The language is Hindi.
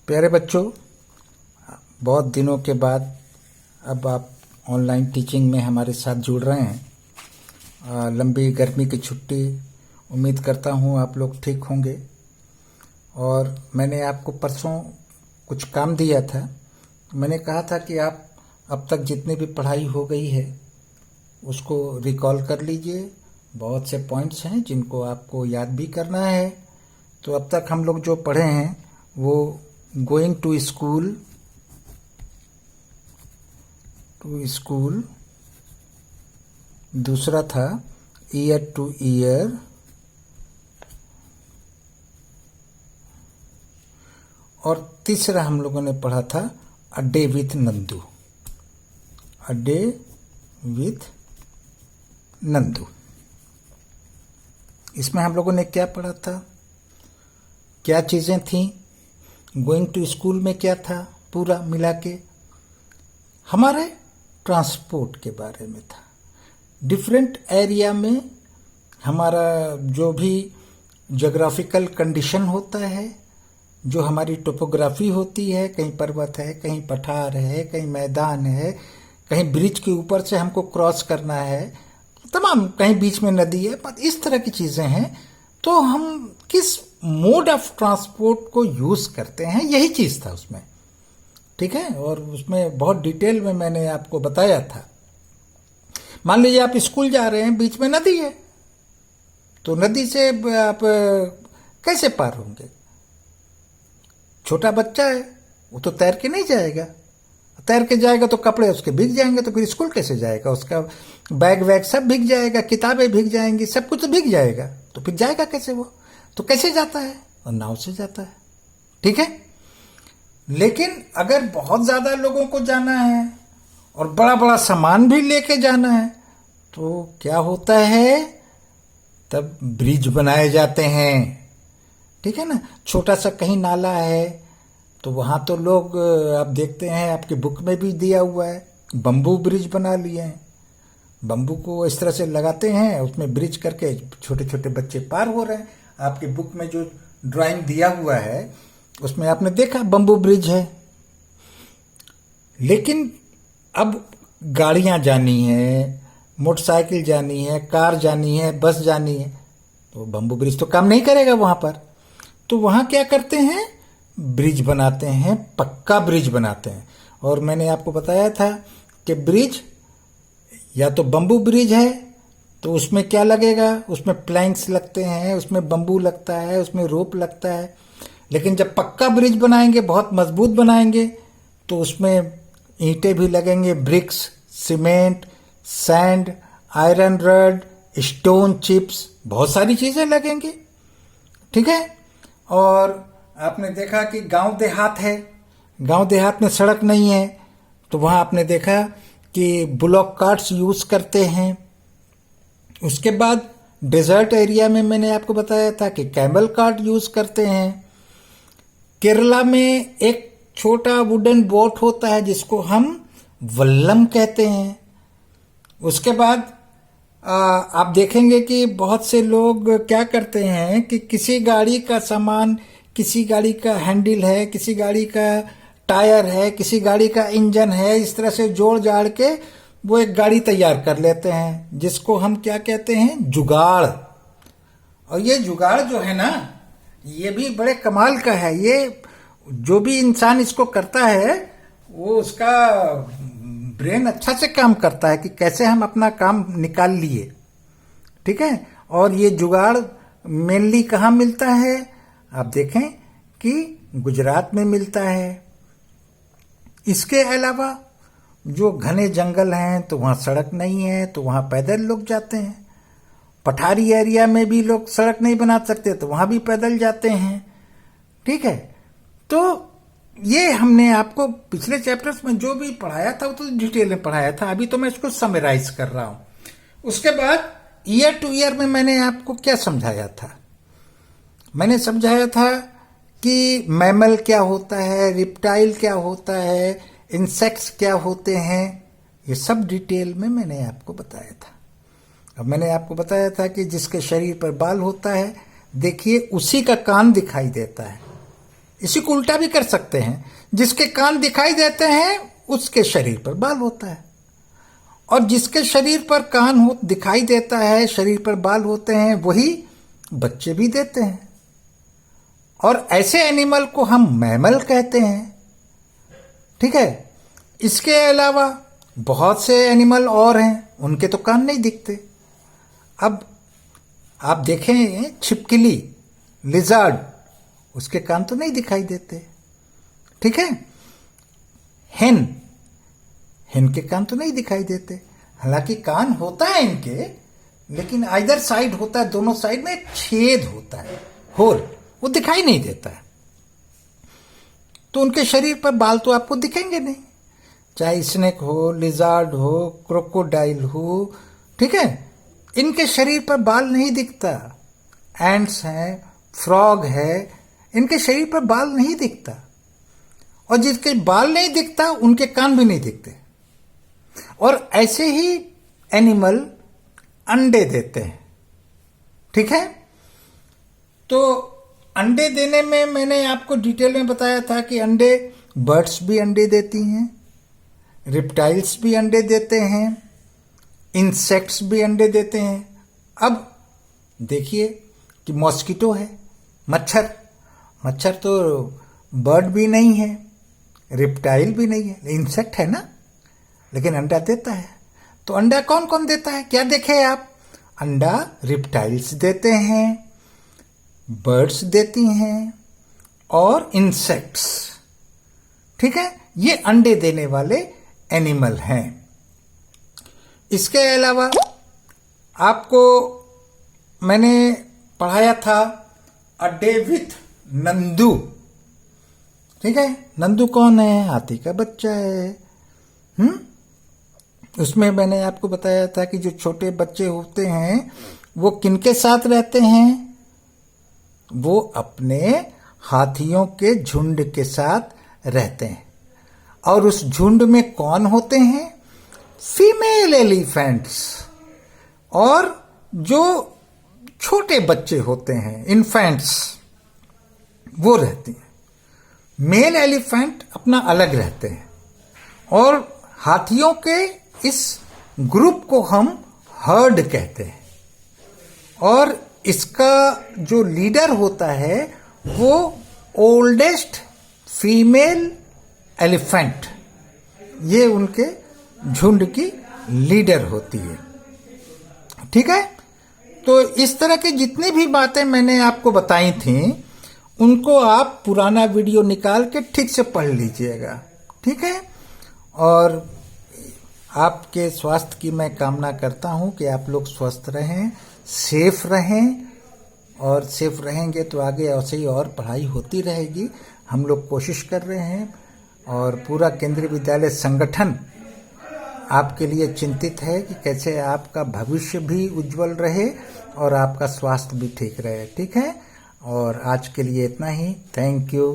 प्यारे बच्चों, बहुत दिनों के बाद अब आप ऑनलाइन टीचिंग में हमारे साथ जुड़ रहे हैं। लंबी गर्मी की छुट्टी, उम्मीद करता हूँ आप लोग ठीक होंगे। और मैंने आपको परसों कुछ काम दिया था। मैंने कहा था कि आप अब तक जितनी भी पढ़ाई हो गई है उसको रिकॉल कर लीजिए। बहुत से पॉइंट्स हैं जिनको आपको याद भी करना है। तो अब तक हम लोग जो पढ़े हैं वो गोइंग टू स्कूल, दूसरा था ईयर टू ईयर, और तीसरा हम लोगों ने पढ़ा था a day with Nandu. A day with Nandu. इसमें हम लोगों ने क्या पढ़ा था, क्या चीज़ें थीं, गोइंग टू स्कूल में क्या था, पूरा मिला के हमारे ट्रांसपोर्ट के बारे में था। डिफरेंट एरिया में हमारा जो भी जोग्राफिकल कंडीशन होता है, जो हमारी टोपोग्राफी होती है, कहीं पर्वत है, कहीं पठार है, कहीं मैदान है, कहीं ब्रिज के ऊपर से हमको क्रॉस करना है, तमाम, कहीं बीच में नदी है, पर इस तरह की चीज़ें हैं। तो हम किस मोड ऑफ ट्रांसपोर्ट को यूज़ करते हैं, यही चीज़ था उसमें। ठीक है। और उसमें बहुत डिटेल में मैंने आपको बताया था। मान लीजिए आप स्कूल जा रहे हैं, बीच में नदी है, तो नदी से आप कैसे पार होंगे? छोटा बच्चा है, वो तो तैर के नहीं जाएगा। तैर के जाएगा तो कपड़े उसके भीग जाएंगे, तो फिर स्कूल कैसे जाएगा? उसका बैग वैग सब भीग जाएगा, किताबें भीग जाएंगी, सब कुछ भीग जाएगा। तो फिर जाएगा कैसे वो? तो कैसे जाता है? और नाव से जाता है। ठीक है। लेकिन अगर बहुत ज़्यादा लोगों को जाना है और बड़ा बड़ा सामान भी लेके जाना है तो क्या होता है? तब ब्रिज बनाए जाते हैं। ठीक है ना। छोटा सा कहीं नाला है तो वहाँ तो लोग, आप देखते हैं आपकी बुक में भी दिया हुआ है, बम्बू ब्रिज बना लिए हैं। बम्बू को इस तरह से लगाते हैं, उसमें ब्रिज करके छोटे छोटे बच्चे पार हो रहे हैं। आपकी बुक में जो ड्राइंग दिया हुआ है उसमें आपने देखा बम्बू ब्रिज है। लेकिन अब गाड़ियां जानी है, मोटरसाइकिल जानी है, कार जानी है, बस जानी है, तो बम्बू ब्रिज तो काम नहीं करेगा वहां पर। तो वहां क्या करते हैं? ब्रिज बनाते हैं, पक्का ब्रिज बनाते हैं। और मैंने आपको बताया था कि ब्रिज या तो बम्बू ब्रिज है तो उसमें क्या लगेगा? उसमें प्लैंक्स लगते हैं, उसमें बम्बू लगता है, उसमें रोप लगता है। लेकिन जब पक्का ब्रिज बनाएंगे, बहुत मजबूत बनाएंगे, तो उसमें ईंटें भी लगेंगे, bricks, cement, sand, iron rod, stone chips, बहुत सारी चीजें लगेंगी। ठीक है। और आपने देखा कि गांव देहात है, गांव देहात में सड़क नहीं है, तो वहां आपने देखा कि ब्लॉक कार्ट्स यूज करते हैं। उसके बाद डेजर्ट एरिया में मैंने आपको बताया था कि कैमल कार्ट यूज करते हैं। केरला में एक छोटा वुडन बोट होता है जिसको हम वल्लम कहते हैं। उसके बाद आप देखेंगे कि बहुत से लोग क्या करते हैं कि किसी गाड़ी का सामान, किसी गाड़ी का हैंडल है, किसी गाड़ी का टायर है, किसी गाड़ी का इंजन है, इस तरह से जोड़ जाड़ के वो एक गाड़ी तैयार कर लेते हैं, जिसको हम क्या कहते हैं? जुगाड़। और ये जुगाड़ जो है ना, ये भी बड़े कमाल का है। ये जो भी इंसान इसको करता है वो उसका ब्रेन अच्छा से काम करता है कि कैसे हम अपना काम निकाल लिए। ठीक है। और ये जुगाड़ मेनली कहाँ मिलता है? आप देखें कि गुजरात में मिलता है। इसके अलावा जो घने जंगल हैं तो वहाँ सड़क नहीं है, तो वहाँ पैदल लोग जाते हैं। पठारी एरिया में भी लोग सड़क नहीं बना सकते तो वहाँ भी पैदल जाते हैं। ठीक है। तो ये हमने आपको पिछले चैप्टर्स में जो भी पढ़ाया था वो तो डिटेल में पढ़ाया था। अभी तो मैं इसको समराइज कर रहा हूँ। उसके बाद ईयर टू ईयर में मैंने आपको क्या समझाया था? मैंने समझाया था कि मैमल क्या होता है, रिप्टाइल क्या होता है, इंसेक्ट्स क्या होते हैं, ये सब डिटेल में मैंने आपको बताया था। अब मैंने आपको बताया था कि जिसके शरीर पर बाल होता है, देखिए उसी का कान दिखाई देता है। इसी को उल्टा भी कर सकते हैं, जिसके कान दिखाई देते हैं उसके शरीर पर बाल होता है, और जिसके शरीर पर कान हो दिखाई देता है, शरीर पर बाल होते हैं, वही बच्चे भी देते हैं। और ऐसे एनिमल को हम मैमल कहते हैं। ठीक है। इसके अलावा बहुत से एनिमल और हैं, उनके तो कान नहीं दिखते। अब आप देखें छिपकली, लिजर्ड, उसके कान तो नहीं दिखाई देते। ठीक है। हेन के कान तो नहीं दिखाई देते, हालांकि कान होता है इनके, लेकिन आइदर साइड होता है, दोनों साइड में एक छेद होता है, होल, वो दिखाई नहीं देता है। तो उनके शरीर पर बाल तो आपको दिखेंगे नहीं, चाहे स्नेक हो, लिजार्ड हो, क्रोकोडाइल हो। ठीक है। इनके शरीर पर बाल नहीं दिखता। एंट्स हैं, फ्रॉग है, इनके शरीर पर बाल नहीं दिखता। और जिसके बाल नहीं दिखता उनके कान भी नहीं दिखते। और ऐसे ही एनिमल अंडे देते हैं। ठीक है। तो अंडे देने में मैंने आपको डिटेल में बताया था कि अंडे, बर्ड्स भी अंडे देती हैं, रिप्टाइल्स भी अंडे देते हैं, इंसेक्ट्स भी अंडे देते हैं। अब देखिए कि मॉस्किटो है, मच्छर तो बर्ड भी नहीं है, रिप्टाइल भी नहीं है, इंसेक्ट है ना, लेकिन अंडा देता है। तो अंडा कौन कौन देता है, क्या देखे आप? अंडा रिप्टाइल्स देते हैं, बर्ड्स देती हैं, और इंसेक्ट्स। ठीक है। ये अंडे देने वाले एनिमल हैं। इसके अलावा आपको मैंने पढ़ाया था अ डे विथ नंदू। ठीक है। नंदू कौन है? हाथी का बच्चा है। उसमें मैंने आपको बताया था कि जो छोटे बच्चे होते हैं वो किनके साथ रहते हैं? वो अपने हाथियों के झुंड के साथ रहते हैं। और उस झुंड में कौन होते हैं? Female elephants. और जो छोटे बच्चे होते हैं, इन्फेंट्स, वो रहते हैं। मेल एलिफेंट अपना अलग रहते हैं। और हाथियों के इस ग्रुप को हम हर्ड कहते हैं। और इसका जो लीडर होता है वो ओल्डेस्ट फीमेल एलिफेंट, ये उनके झुंड की लीडर होती है। ठीक है। तो इस तरह की जितनी भी बातें मैंने आपको बताई थी, उनको आप पुराना वीडियो निकाल के ठीक से पढ़ लीजिएगा। ठीक है। और आपके स्वास्थ्य की मैं कामना करता हूं कि आप लोग स्वस्थ रहें, सेफ रहें, और सेफ रहेंगे तो आगे ऐसे ही और पढ़ाई होती रहेगी। हम लोग कोशिश कर रहे हैं, और पूरा केंद्रीय विद्यालय संगठन आपके लिए चिंतित है कि कैसे आपका भविष्य भी उज्जवल रहे और आपका स्वास्थ्य भी ठीक रहे। ठीक है। और आज के लिए इतना ही। Thank you.